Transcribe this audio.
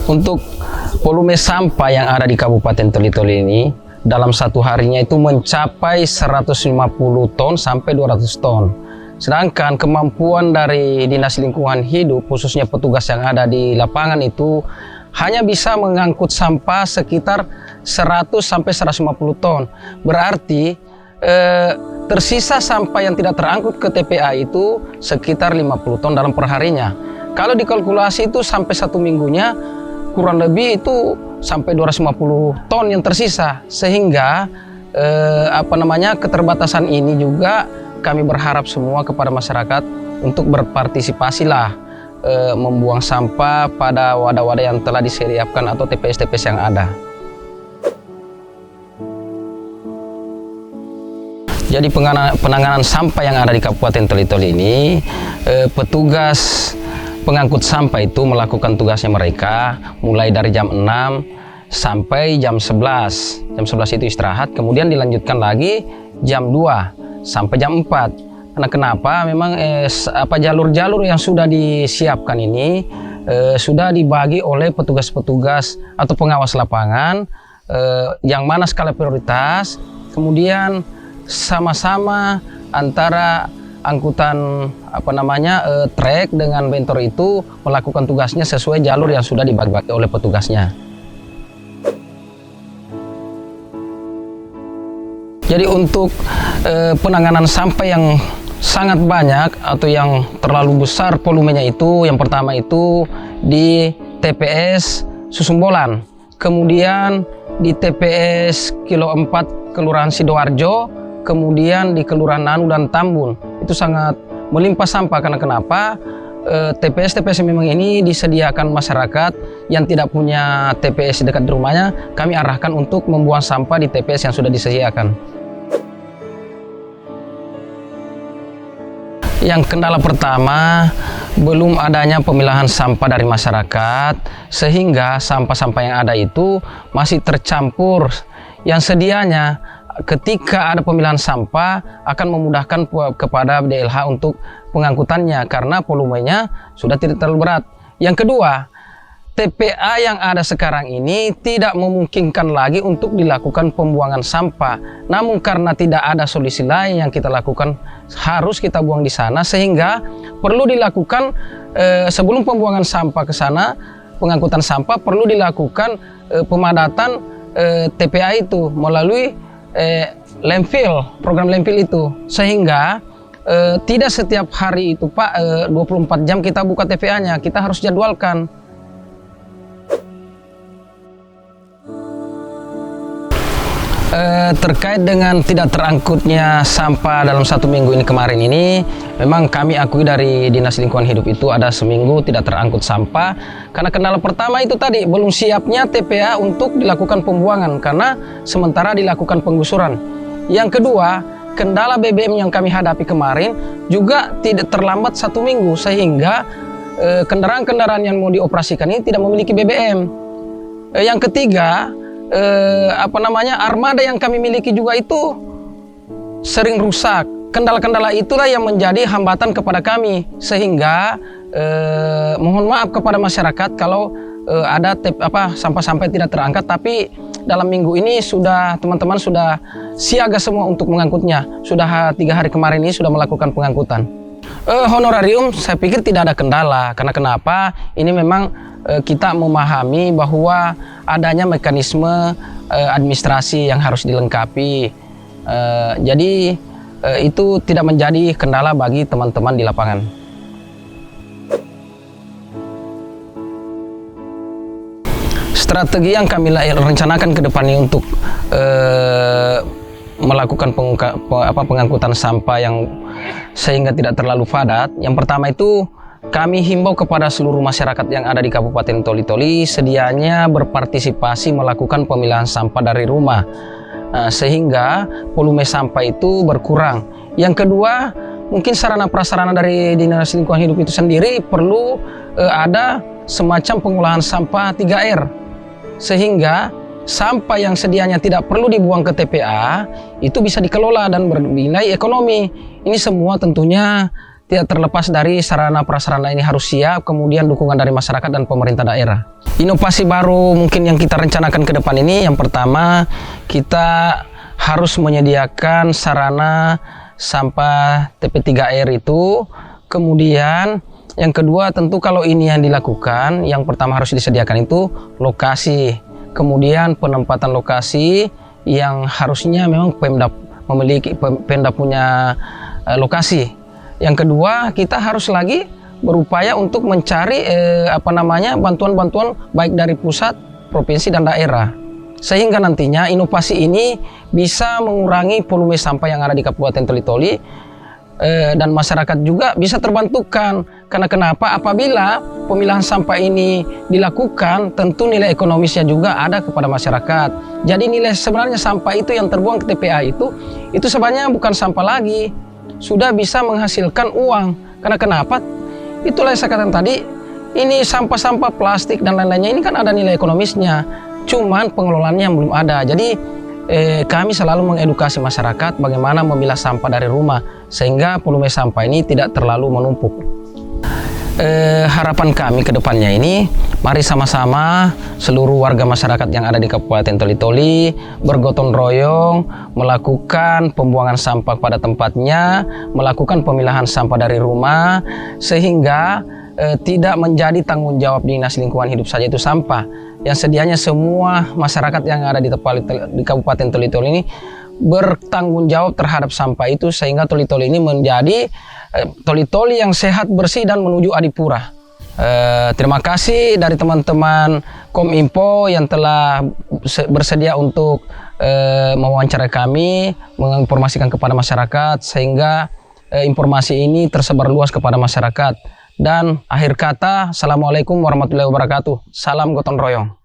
Untuk volume sampah yang ada di Kabupaten Toli-Toli ini dalam satu harinya itu mencapai 150 ton sampai 200 ton. Sedangkan kemampuan dari Dinas Lingkungan Hidup, khususnya petugas yang ada di lapangan itu hanya bisa mengangkut sampah sekitar 100 sampai 150 ton. Berarti tersisa sampah yang tidak terangkut ke TPA itu sekitar 50 ton dalam perharinya. Kalau dikalkulasi itu sampai satu minggunya kurang lebih itu sampai 250 ton yang tersisa, sehingga keterbatasan ini juga kami berharap semua kepada masyarakat untuk berpartisipasi lah membuang sampah pada wadah-wadah yang telah disediakan atau TPS-TPS yang ada. Jadi penanganan sampah yang ada di Kabupaten Toli-Toli ini, petugas pengangkut sampah itu melakukan tugasnya mereka mulai dari jam 6 sampai jam 11. Jam 11 itu istirahat, kemudian dilanjutkan lagi jam 2 sampai jam 4. Karena kenapa? Memang jalur-jalur yang sudah disiapkan ini sudah dibagi oleh petugas-petugas atau pengawas lapangan yang mana skala prioritas, kemudian sama-sama antara angkutan trek dengan bentor itu melakukan tugasnya sesuai jalur yang sudah dibagi oleh petugasnya. Jadi untuk penanganan sampah yang sangat banyak atau yang terlalu besar volumenya itu, yang pertama itu di TPS Susumbolan, kemudian di TPS Kilo 4 Kelurahan Sidoarjo, kemudian di Kelurahan Nanu dan Tambun. Itu sangat melimpah sampah. Karena kenapa? TPS-TPS memang ini disediakan masyarakat yang tidak punya TPS dekat di rumahnya, kami arahkan untuk membuang sampah di TPS yang sudah disediakan. Yang kendala pertama, belum adanya pemilahan sampah dari masyarakat, sehingga sampah-sampah yang ada itu masih tercampur yang sedianya ketika ada pemilahan sampah akan memudahkan kepada DLH untuk pengangkutannya karena volumenya sudah tidak terlalu berat. Yang kedua, TPA yang ada sekarang ini tidak memungkinkan lagi untuk dilakukan pembuangan sampah. Namun karena tidak ada solusi lain yang kita lakukan, harus kita buang di sana, sehingga perlu dilakukan sebelum pembuangan sampah ke sana, pengangkutan sampah perlu dilakukan pemadatan TPA itu melalui landfill, program landfill itu, sehingga tidak setiap hari itu Pak 24 jam kita buka TPA-nya, kita harus jadwalkan. Terkait dengan tidak terangkutnya sampah dalam satu minggu ini kemarin ini, memang kami akui dari Dinas Lingkungan Hidup itu ada seminggu tidak terangkut sampah karena kendala pertama itu tadi belum siapnya TPA untuk dilakukan pembuangan karena sementara dilakukan penggusuran. Yang kedua, kendala BBM yang kami hadapi kemarin juga tidak terlambat satu minggu sehingga kendaraan-kendaraan yang mau dioperasikan ini tidak memiliki BBM. Yang ketiga, armada yang kami miliki juga itu sering rusak. Kendala-kendala itulah yang menjadi hambatan kepada kami, sehingga mohon maaf kepada masyarakat kalau ada sampah-sampah tidak terangkat, tapi dalam minggu ini sudah teman-teman sudah siaga semua untuk mengangkutnya. Sudah 3 hari kemarin ini sudah melakukan pengangkutan. Honorarium saya pikir tidak ada kendala, karena kenapa? Ini memang kita memahami bahwa adanya mekanisme administrasi yang harus dilengkapi. Jadi itu tidak menjadi kendala bagi teman-teman di lapangan. Strategi yang kami rencanakan ke depannya untuk melakukan pengangkutan sampah yang sehingga tidak terlalu padat. Yang pertama itu kami himbau kepada seluruh masyarakat yang ada di Kabupaten Toli-Toli sedianya berpartisipasi melakukan pemilahan sampah dari rumah, sehingga volume sampah itu berkurang. Yang kedua, mungkin sarana prasarana dari Dinas Lingkungan Hidup itu sendiri perlu ada semacam pengolahan sampah 3R, sehingga sampah yang sedianya tidak perlu dibuang ke TPA itu bisa dikelola dan bernilai ekonomi. Ini semua tentunya tidak terlepas dari sarana prasarana ini harus siap, kemudian dukungan dari masyarakat dan pemerintah daerah. Inovasi baru mungkin yang kita rencanakan ke depan ini, yang pertama kita harus menyediakan sarana sampah TP3R itu. Kemudian yang kedua, tentu kalau ini yang dilakukan, yang pertama harus disediakan itu lokasi. Kemudian penempatan lokasi yang harusnya memang Pemda memiliki, Pemda punya lokasi. Yang kedua, kita harus lagi berupaya untuk mencari bantuan-bantuan baik dari pusat, provinsi dan daerah. Sehingga nantinya inovasi ini bisa mengurangi volume sampah yang ada di Kabupaten Toli-Toli, dan masyarakat juga bisa terbantukan. Karena kenapa? Apabila pemilahan sampah ini dilakukan, tentu nilai ekonomisnya juga ada kepada masyarakat. Jadi nilai sebenarnya sampah itu yang terbuang ke TPA itu sebenarnya bukan sampah lagi, sudah bisa menghasilkan uang. Karena kenapa? Itulah yang saya katakan tadi, ini sampah-sampah plastik dan lain-lainnya ini kan ada nilai ekonomisnya, cuman pengelolaannya yang belum ada. Jadi kami selalu mengedukasi masyarakat bagaimana memilah sampah dari rumah sehingga volume sampah ini tidak terlalu menumpuk. Harapan kami ke depannya ini, mari sama-sama seluruh warga masyarakat yang ada di Kabupaten Toli-Toli bergotong royong melakukan pembuangan sampah pada tempatnya, melakukan pemilahan sampah dari rumah, sehingga tidak menjadi tanggung jawab Dinas Lingkungan Hidup saja itu sampah. Yang sedianya semua masyarakat yang ada di Kabupaten Toli-Toli ini bertanggung jawab terhadap sampah itu, sehingga Toli-Toli ini menjadi Toli-Toli yang sehat, bersih dan menuju adipura. Terima kasih dari teman-teman Kominfo yang telah bersedia untuk mewawancarai kami, menginformasikan kepada masyarakat sehingga informasi ini tersebar luas kepada masyarakat. Dan akhir kata, Assalamualaikum warahmatullahi wabarakatuh. Salam gotong royong.